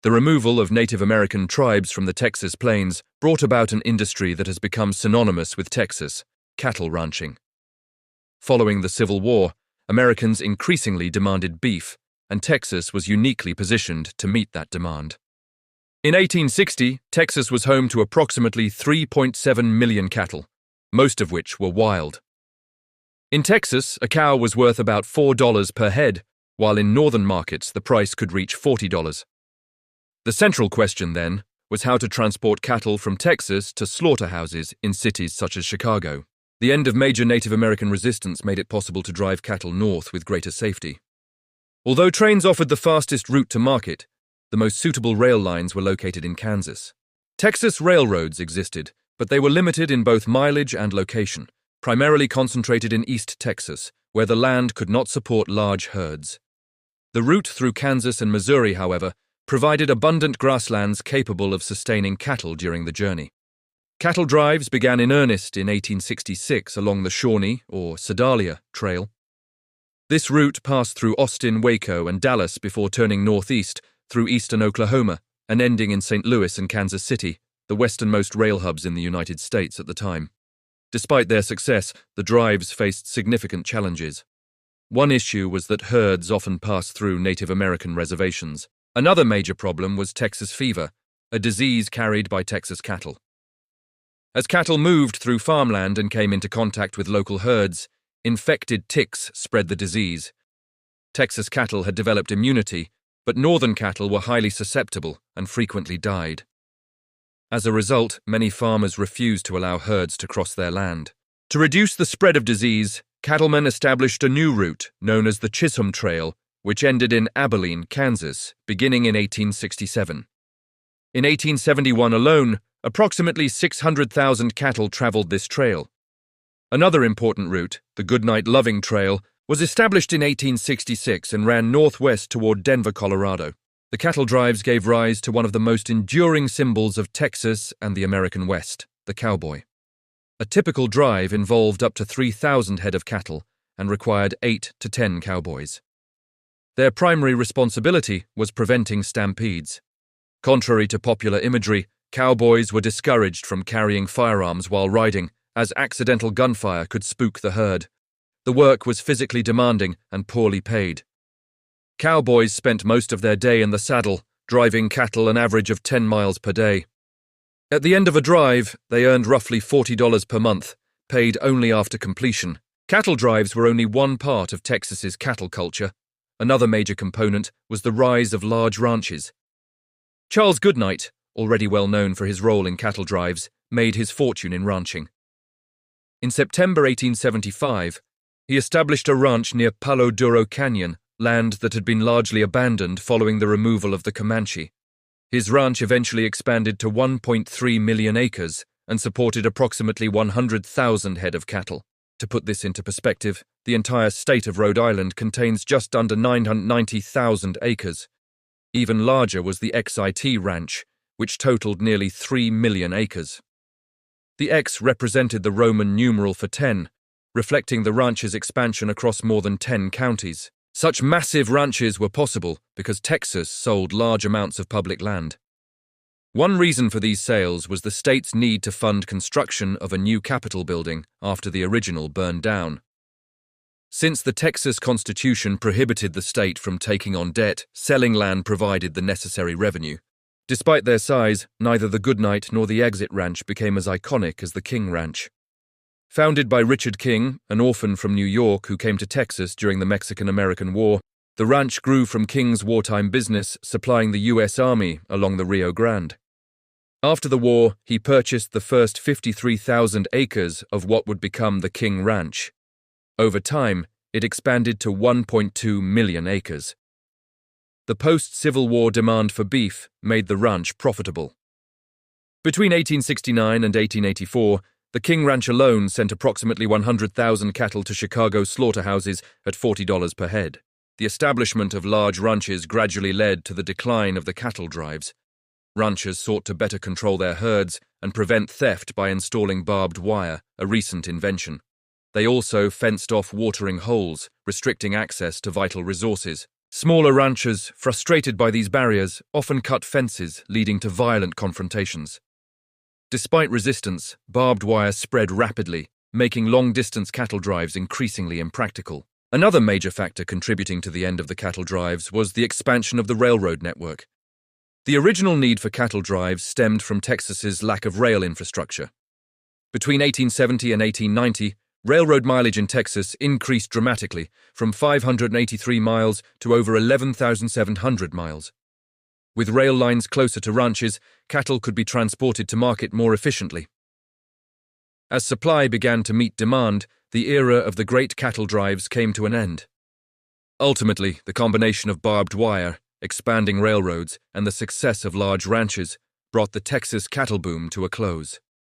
The removal of Native American tribes from the Texas plains brought about an industry that has become synonymous with Texas: cattle ranching. Following the Civil War, Americans increasingly demanded beef, and Texas was uniquely positioned to meet that demand. In 1860, Texas was home to approximately 3.7 million cattle, most of which were wild. In Texas, a cow was worth about $4 per head, while in northern markets the price could reach $40. The central question, then, was how to transport cattle from Texas to slaughterhouses in cities such as Chicago. The end of major Native American resistance made it possible to drive cattle north with greater safety. Although trains offered the fastest route to market, the most suitable rail lines were located in Kansas. Texas railroads existed, but they were limited in both mileage and location, primarily concentrated in East Texas, where the land could not support large herds. The route through Kansas and Missouri, however, provided abundant grasslands capable of sustaining cattle during the journey. Cattle drives began in earnest in 1866 along the Shawnee, or Sedalia, Trail. This route passed through Austin, Waco, and Dallas before turning northeast through eastern Oklahoma and ending in St. Louis and Kansas City, the westernmost rail hubs in the United States at the time. Despite their success, the drives faced significant challenges. One issue was that herds often passed through Native American reservations. Another major problem was Texas fever, a disease carried by Texas cattle. As cattle moved through farmland and came into contact with local herds, infected ticks spread the disease. Texas cattle had developed immunity, but northern cattle were highly susceptible and frequently died. As a result, many farmers refused to allow herds to cross their land. To reduce the spread of disease, cattlemen established a new route known as the Chisholm Trail, which ended in Abilene, Kansas, beginning in 1867. In 1871 alone, approximately 600,000 cattle traveled this trail. Another important route, the Goodnight Trail, was established in 1866 and ran northwest toward Denver, Colorado. The cattle drives gave rise to one of the most enduring symbols of Texas and the American West, the cowboy. A typical drive involved up to 3,000 head of cattle and required 8 to 10 cowboys. Their primary responsibility was preventing stampedes. Contrary to popular imagery, cowboys were discouraged from carrying firearms while riding, as accidental gunfire could spook the herd. The work was physically demanding and poorly paid. Cowboys spent most of their day in the saddle, driving cattle an average of 10 miles per day. At the end of a drive, they earned roughly $40 per month, paid only after completion. Cattle drives were only one part of Texas's cattle culture. Another major component was the rise of large ranches. Charles Goodnight, already well known for his role in cattle drives, made his fortune in ranching. In September 1875, he established a ranch near Palo Duro Canyon, land that had been largely abandoned following the removal of the Comanche. His ranch eventually expanded to 1.3 million acres and supported approximately 100,000 head of cattle. To put this into perspective, the entire state of Rhode Island contains just under 990,000 acres. Even larger was the XIT Ranch, which totaled nearly 3 million acres. The X represented the Roman numeral for 10, reflecting the ranch's expansion across more than 10 counties. Such massive ranches were possible because Texas sold large amounts of public land. One reason for these sales was the state's need to fund construction of a new Capitol building after the original burned down. Since the Texas Constitution prohibited the state from taking on debt, selling land provided the necessary revenue. Despite their size, neither the Goodnight nor the Exit Ranch became as iconic as the King Ranch. Founded by Richard King, an orphan from New York who came to Texas during the Mexican-American War, the ranch grew from King's wartime business supplying the U.S. Army along the Rio Grande. After the war, he purchased the first 53,000 acres of what would become the King Ranch. Over time, it expanded to 1.2 million acres. The post-Civil War demand for beef made the ranch profitable. Between 1869 and 1884, the King Ranch alone sent approximately 100,000 cattle to Chicago slaughterhouses at $40 per head. The establishment of large ranches gradually led to the decline of the cattle drives. Ranchers sought to better control their herds and prevent theft by installing barbed wire, a recent invention. They also fenced off watering holes, restricting access to vital resources. Smaller ranchers, frustrated by these barriers, often cut fences, leading to violent confrontations. Despite resistance, barbed wire spread rapidly, making long-distance cattle drives increasingly impractical. Another major factor contributing to the end of the cattle drives was the expansion of the railroad network. The original need for cattle drives stemmed from Texas's lack of rail infrastructure. Between 1870 and 1890, railroad mileage in Texas increased dramatically, from 583 miles to over 11,700 miles. With rail lines closer to ranches, cattle could be transported to market more efficiently. As supply began to meet demand, the era of the great cattle drives came to an end. Ultimately, the combination of barbed wire, expanding railroads, and the success of large ranches brought the Texas cattle boom to a close.